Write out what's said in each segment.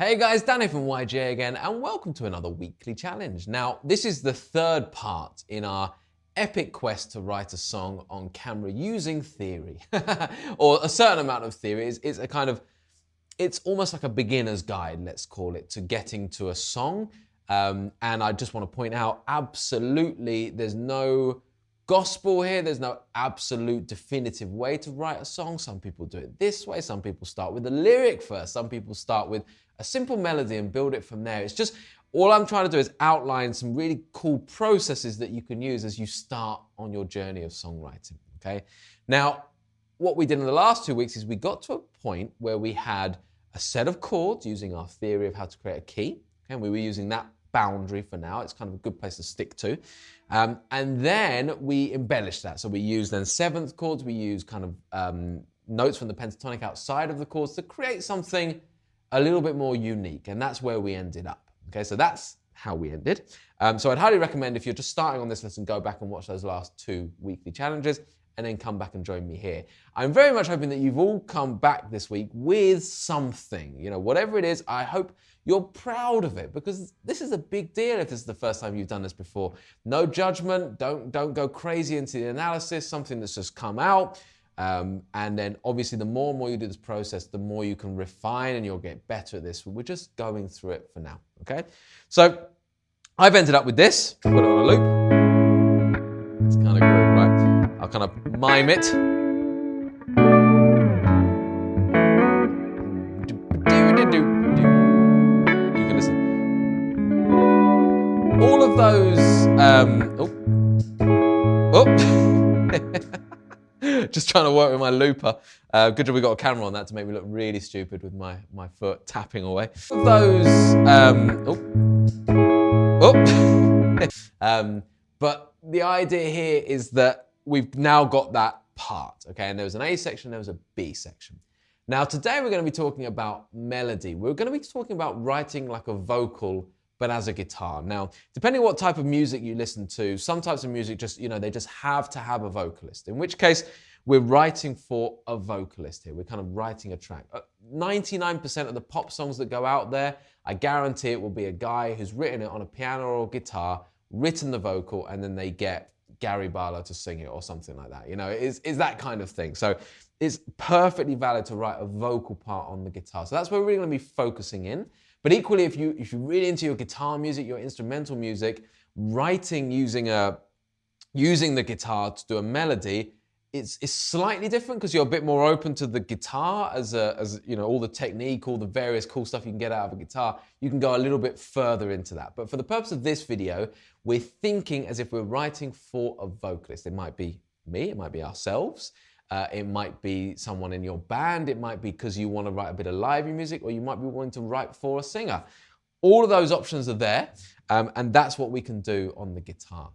Hey guys, Danny from YGA again, and welcome to another weekly challenge. Now, this is the third part in our epic quest to write a song on camera using theory, or a certain amount of theory. It's almost like a beginner's guide, let's call it, to getting to a song. And I just want to point out, absolutely, there's no gospel here. There's no absolute definitive way to write a song. Some people do it this way. Some people start with a lyric first. Some people start with a simple melody and build it from there. It's just, all I'm trying to do is outline some really cool processes that you can use as you start on your journey of songwriting, okay? Now, what we did in the last 2 weeks is we got to a point where we had a set of chords using our theory of how to create a key, okay? And we were using that boundary for now. It's kind of a good place to stick to. And then we embellished that. So we used then seventh chords. We used kind of notes from the pentatonic outside of the chords to create something a little bit more unique. And that's where we ended up. Okay, so that's how we ended. So I'd highly recommend, if you're just starting on this lesson, go back and watch those last 2 weekly challenges and then come back and join me here. I'm very much hoping that you've all come back this week with something. You know, whatever it is, I hope you're proud of it, because this is a big deal if this is the first time you've done this before. No judgment, don't go crazy into the analysis, something that's just come out. And then obviously the more and more you do this process, the more you can refine and you'll get better at this. We're just going through it for now, okay? So I've ended up with this. Put it on a loop. It's kind of good, right? I'll kind of mime it. You can listen. All of those, just trying to work with my looper. Good job we got a camera on that to make me look really stupid with my foot tapping away. Those, but the idea here is that we've now got that part, okay? And there was an A section, there was a B section. Now today we're going to be talking about melody. We're going to be talking about writing like a vocal, but as a guitar. Now, depending on what type of music you listen to, some types of music just, they just have to have a vocalist, in which case we're writing for a vocalist here. We're kind of writing a track. 99% of the pop songs that go out there, I guarantee it will be a guy who's written it on a piano or guitar, written the vocal, and then they get Gary Barlow to sing it or something like that. It's that kind of thing. So it's perfectly valid to write a vocal part on the guitar. So that's where we're really going to be focusing in. But equally, if you're really into your guitar music, your instrumental music, writing using the guitar to do a melody, it's slightly different because you're a bit more open to the guitar as all the technique, all the various cool stuff you can get out of a guitar. You can go a little bit further into that. But for the purpose of this video, we're thinking as if we're writing for a vocalist. It might be me, it might be ourselves. It might be someone in your band. It might be because you want to write a bit of live music, or you might be wanting to write for a singer. All of those options are there, and that's what we can do on the guitar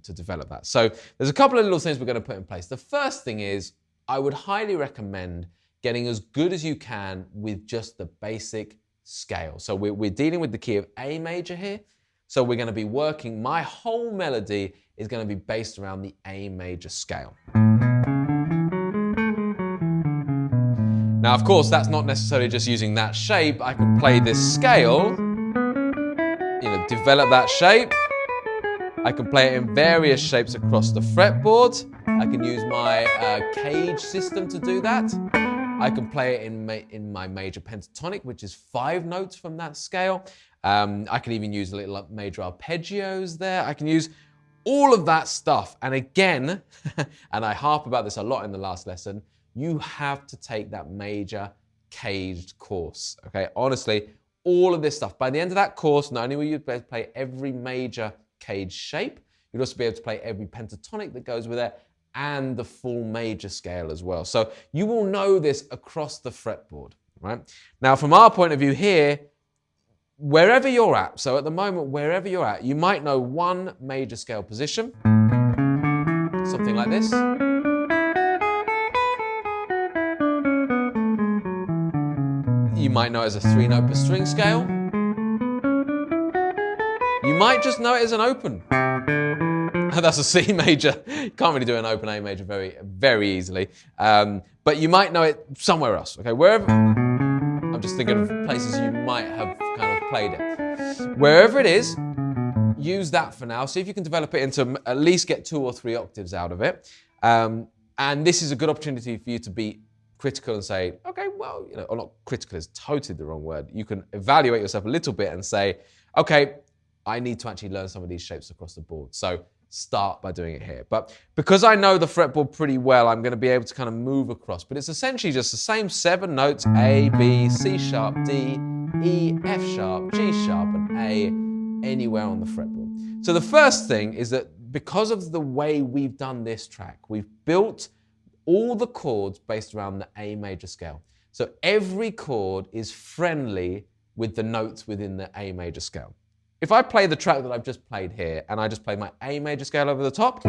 to develop that. So there's a couple of little things we're going to put in place. The first thing is, I would highly recommend getting as good as you can with just the basic scale. So we're dealing with the key of A major here. So we're going to be working, my whole melody is going to be based around the A major scale. Now, of course, that's not necessarily just using that shape. I can play this scale, develop that shape. I can play it in various shapes across the fretboard. I can use my cage system to do that. I can play it in my major pentatonic, which is 5 notes from that scale. I can even use little major arpeggios there. I can use all of that stuff. And again, and I harp about this a lot in the last lesson, you have to take that major caged course, okay? Honestly, all of this stuff. By the end of that course, not only will you be able to play every major cage shape, you'll also be able to play every pentatonic that goes with it and the full major scale as well. So you will know this across the fretboard, right? Now, from our point of view here, wherever you're at, so at the moment, wherever you're at, you might know one major scale position, something like this. You might know it as a 3-note per string scale. You might just know it as an open. That's a C major. You can't really do an open A major very, very easily. But you might know it somewhere else. Okay, wherever. I'm I'm just thinking of places you might have kind of played it. Wherever it is, use that for now. See if you can develop it into at least get 2 or 3 octaves out of it. And this is a good opportunity for you to be critical and say, okay, well, or not critical is totally the wrong word. You can evaluate yourself a little bit and say, okay, I need to actually learn some of these shapes across the board. So start by doing it here. But because I know the fretboard pretty well, I'm going to be able to kind of move across. But it's essentially just the same 7 notes, A, B, C sharp, D, E, F sharp, G sharp, and A anywhere on the fretboard. So the first thing is that because of the way we've done this track, we've built all the chords based around the A major scale. So every chord is friendly with the notes within the A major scale. If I play the track that I've just played here, and I just play my A major scale over the top,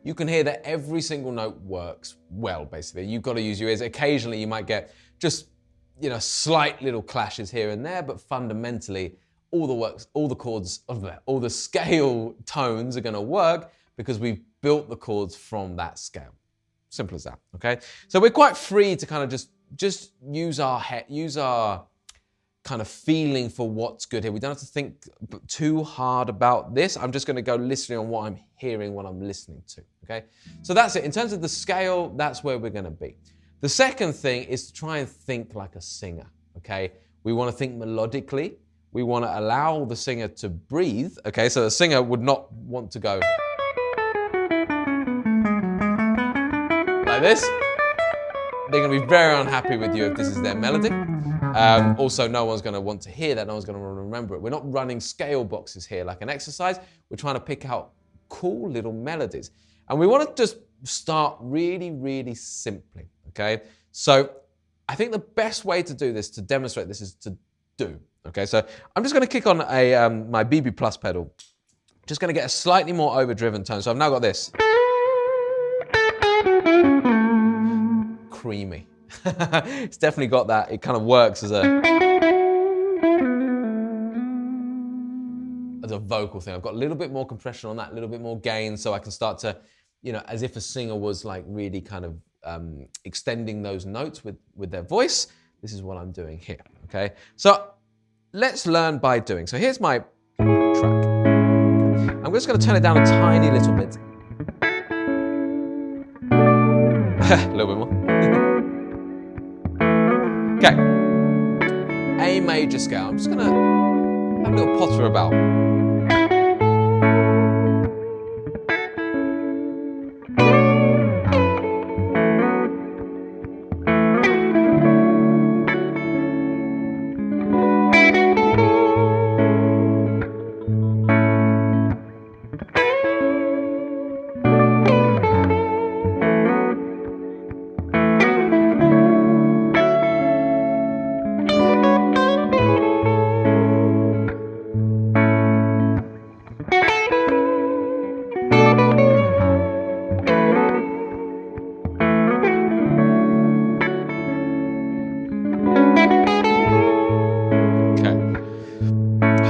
you can hear that every single note works well, basically. You've got to use your ears. Occasionally you might get just, slight little clashes here and there, but fundamentally all the chords, all the scale tones are going to work because we've built the chords from that scale. Simple as that, okay? So we're quite free to kind of just use our head, use our kind of feeling for what's good here. We don't have to think too hard about this. I'm just going to go listening on what I'm hearing, what I'm listening to, okay? So that's it. In terms of the scale, that's where we're going to be. The second thing is to try and think like a singer, okay? We want to think melodically. We want to allow the singer to breathe, okay? So the singer would not want to go like this. They're going to be very unhappy with you if this is their melody. Also, no one's going to want to hear that. No one's going to remember it. We're not running scale boxes here like an exercise. We're trying to pick out cool little melodies. And we want to just start really, really simply, okay? So I think the best way to do this, to demonstrate this, is to do, okay? So I'm just going to kick on my BB Plus pedal. Just going to get a slightly more overdriven tone. So I've now got this. Creamy. It's definitely got that. It kind of works as a vocal thing. I've got a little bit more compression on that, a little bit more gain, so I can start to, as if a singer was like really kind of extending those notes with their voice. This is what I'm doing here, okay? So let's learn by doing. So here's my track. I'm just going to turn it down a tiny little bit. A little bit more. Okay, A major scale. I'm just gonna have a little potter about.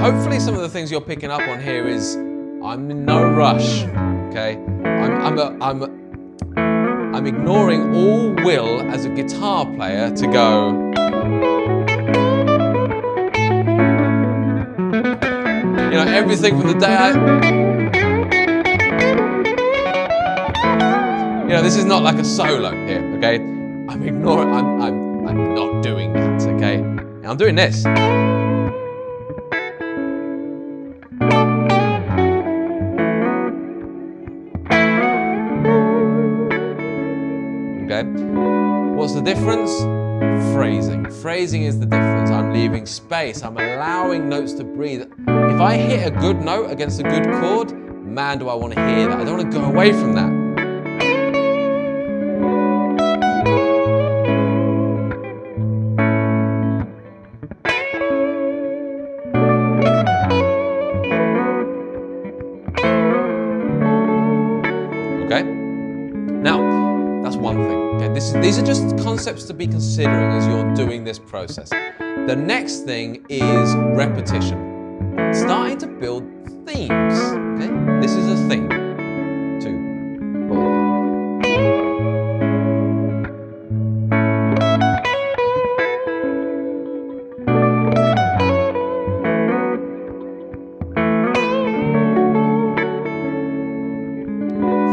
Hopefully some of the things you're picking up on here is I'm in no rush, okay? I'm ignoring all will as a guitar player to go. Everything from the day this is not like a solo here, okay? I'm ignoring, I'm not doing that, okay? And I'm doing this. Okay, what's the difference? Phrasing. Phrasing is the difference. I'm leaving space. I'm allowing notes to breathe. If I hit a good note against a good chord, man, do I want to hear that. I don't want to go away from that. these are just concepts to be considering as you're doing this process. The next thing is repetition. Starting to build themes, okay? This is a theme. 2, 4.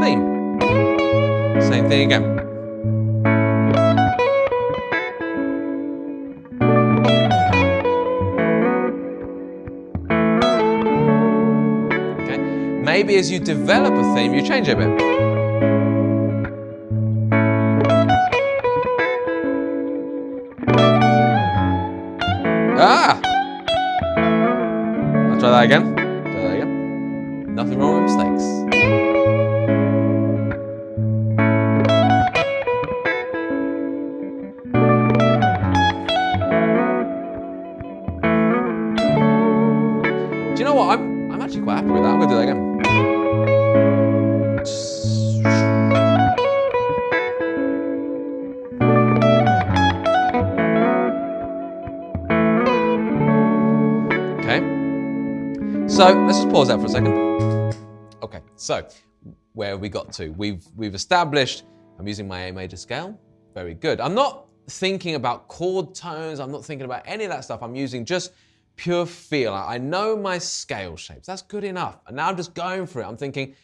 Theme. Same thing again. Maybe as you develop a theme, you change it a bit. Ah! I'll try that again. Nothing wrong with mistakes. Do you know what? I'm actually quite happy with that. I'm going to do that again. So let's just pause that for a second. Okay, so where have we got to? We've established I'm using my A major scale. Very good. I'm not thinking about chord tones. I'm not thinking about any of that stuff. I'm using just pure feel. I know my scale shapes. That's good enough. And now I'm just going for it. I'm thinking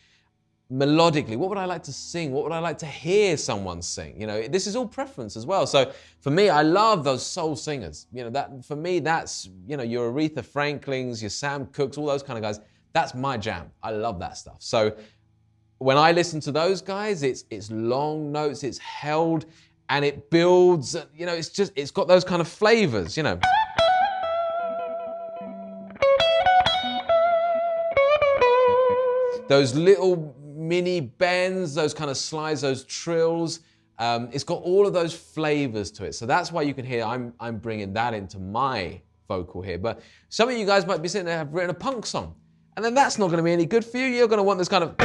melodically, what would I like to sing? What would I like to hear someone sing? You know, this is all preference as well. So for me, I love those soul singers. You know, that for me, that's, you know, your Aretha Franklins, your Sam Cookes, all those kind of guys. That's my jam. I love that stuff. So when I listen to those guys, it's long notes, it's held, and it builds, you know, it's got those kind of flavors, you know. Those little mini bends, those kind of slides, those trills. It's got all of those flavors to it. So that's why you can hear I'm bringing that into my vocal here. But some of you guys might be sitting there have written a punk song. And then that's not going to be any good for you. You're going to want this kind of...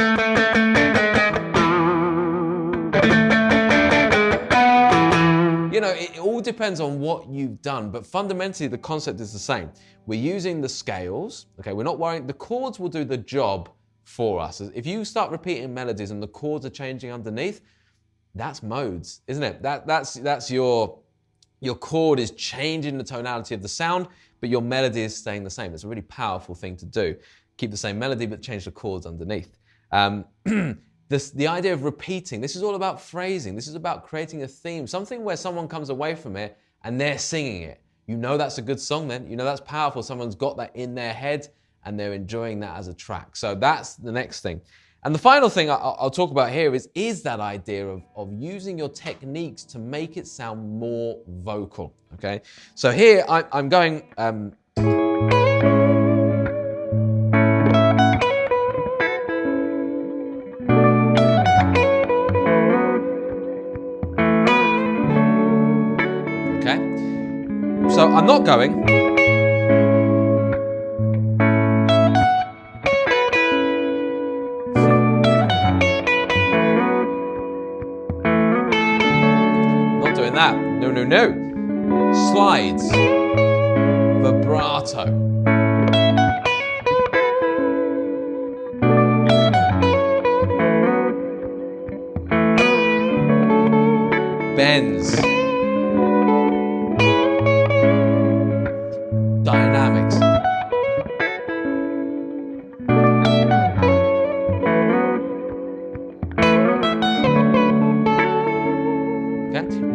You know, it all depends on what you've done. But fundamentally, the concept is the same. We're using the scales. Okay, we're not worrying. The chords will do the job for us. If you start repeating melodies and the chords are changing underneath, that's modes, isn't it? That's your chord is changing the tonality of the sound, but your melody is staying the same. It's a really powerful thing to do. Keep the same melody, but change the chords underneath. The idea of repeating, this is all about phrasing. This is about creating a theme, something where someone comes away from it and they're singing it. You know that's a good song then. You know that's powerful. Someone's got that in their head and they're enjoying that as a track. So that's the next thing. And the final thing I'll talk about here is that idea of using your techniques to make it sound more vocal, okay? So here I'm going... okay? So I'm not going... that. No. Slides. Vibrato. Bends. Dynamics.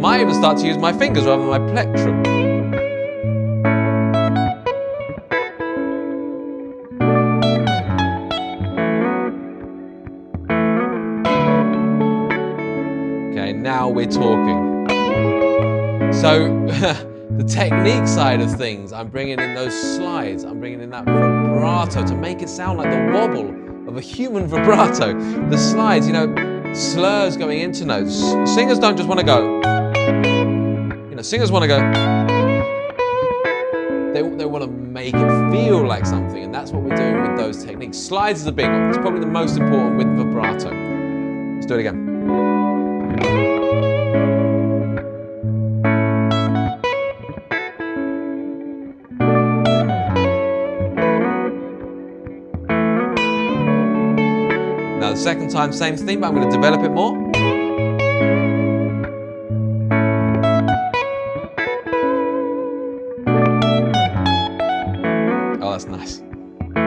Might even start to use my fingers rather than my plectrum. Okay, now we're talking. So the technique side of things, I'm bringing in those slides. I'm bringing in that vibrato to make it sound like the wobble of a human vibrato. The slides, you know, slurs going into notes. Singers don't just want to go. You know, singers want to go. They want to make it feel like something, and that's what we're doing with those techniques. Slides is a big one. It's probably the most important with vibrato. Let's do it again. Now the second time, same theme, but I'm going to develop it more. Oh, that's nice. Okay,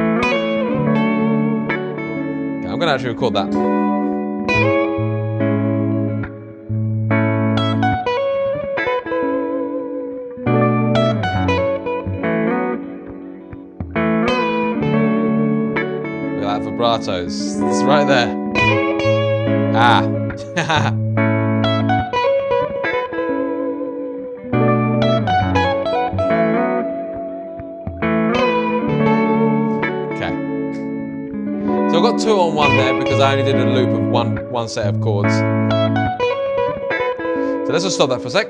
I'm going to actually record that. Vibratos. It's right there. Ah. Okay. So I've got 2 on 1 there because I only did a loop of one set of chords. So let's just stop that for a sec.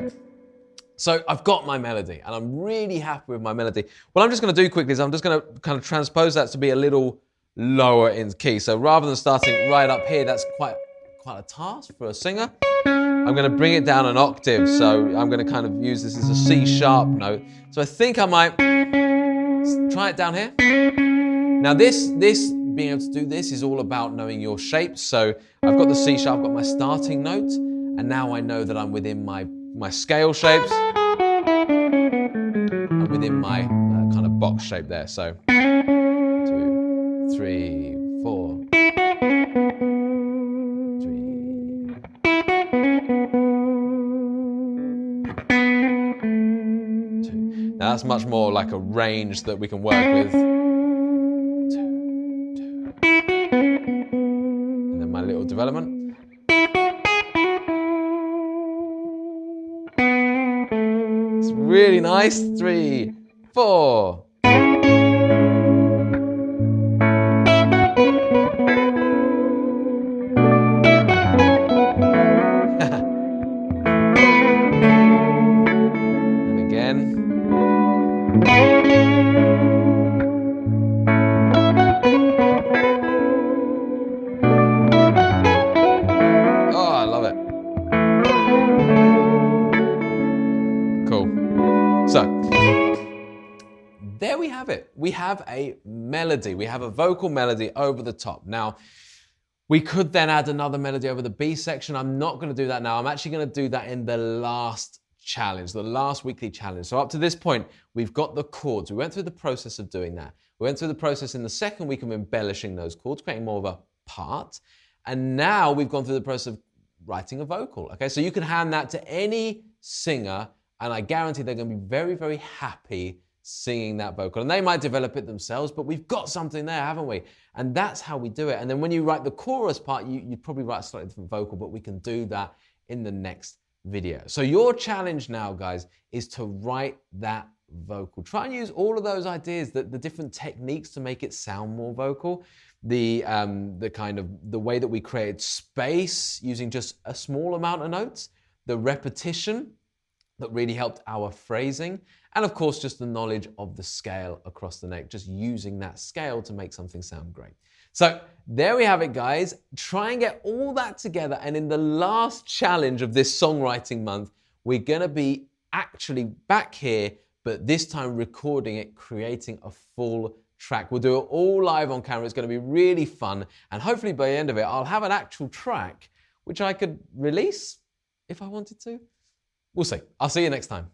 So I've got my melody and I'm really happy with my melody. What I'm just going to do quickly is I'm just going to kind of transpose that to be a little lower in key. So rather than starting right up here, that's quite a task for a singer. I'm going to bring it down an octave. So I'm going to kind of use this as a C sharp note. So I think I might try it down here. Now this being able to do this is all about knowing your shapes. So I've got the C sharp, I've got my starting note, and now I know that I'm within my scale shapes. I'm within my kind of box shape there. So 2, 3, 4. 3. Now that's much more like a range that we can work with. 2, 2. And then my little development. It's really nice. 3, 4. There we have it. We have a melody. We have a vocal melody over the top. Now, we could then add another melody over the B section. I'm not going to do that now. I'm actually going to do that in the last challenge, the last weekly challenge. So up to this point, we've got the chords. We went through the process of doing that. We went through the process in the second week of embellishing those chords, creating more of a part. And now we've gone through the process of writing a vocal. Okay, so you can hand that to any singer, and I guarantee they're going to be very, very happy singing that vocal. And they might develop it themselves, but we've got something there, haven't we? And that's how we do it. And then when you write the chorus part, you'd probably write a slightly different vocal, but we can do that in the next video. So your challenge now, guys, is to write that vocal. Try and use all of those ideas, the different techniques to make it sound more vocal, the kind of the way that we created space using just a small amount of notes, the repetition that really helped our phrasing, and of course just the knowledge of the scale across the neck, just using that scale to make something sound great. So there we have it, guys. Try and get all that together, and in the last challenge of this songwriting month, we're gonna be actually back here, but this time recording it, creating a full track. We'll do it all live on camera. It's gonna be really fun, and hopefully by the end of it, I'll have an actual track which I could release if I wanted to. We'll see. I'll see you next time.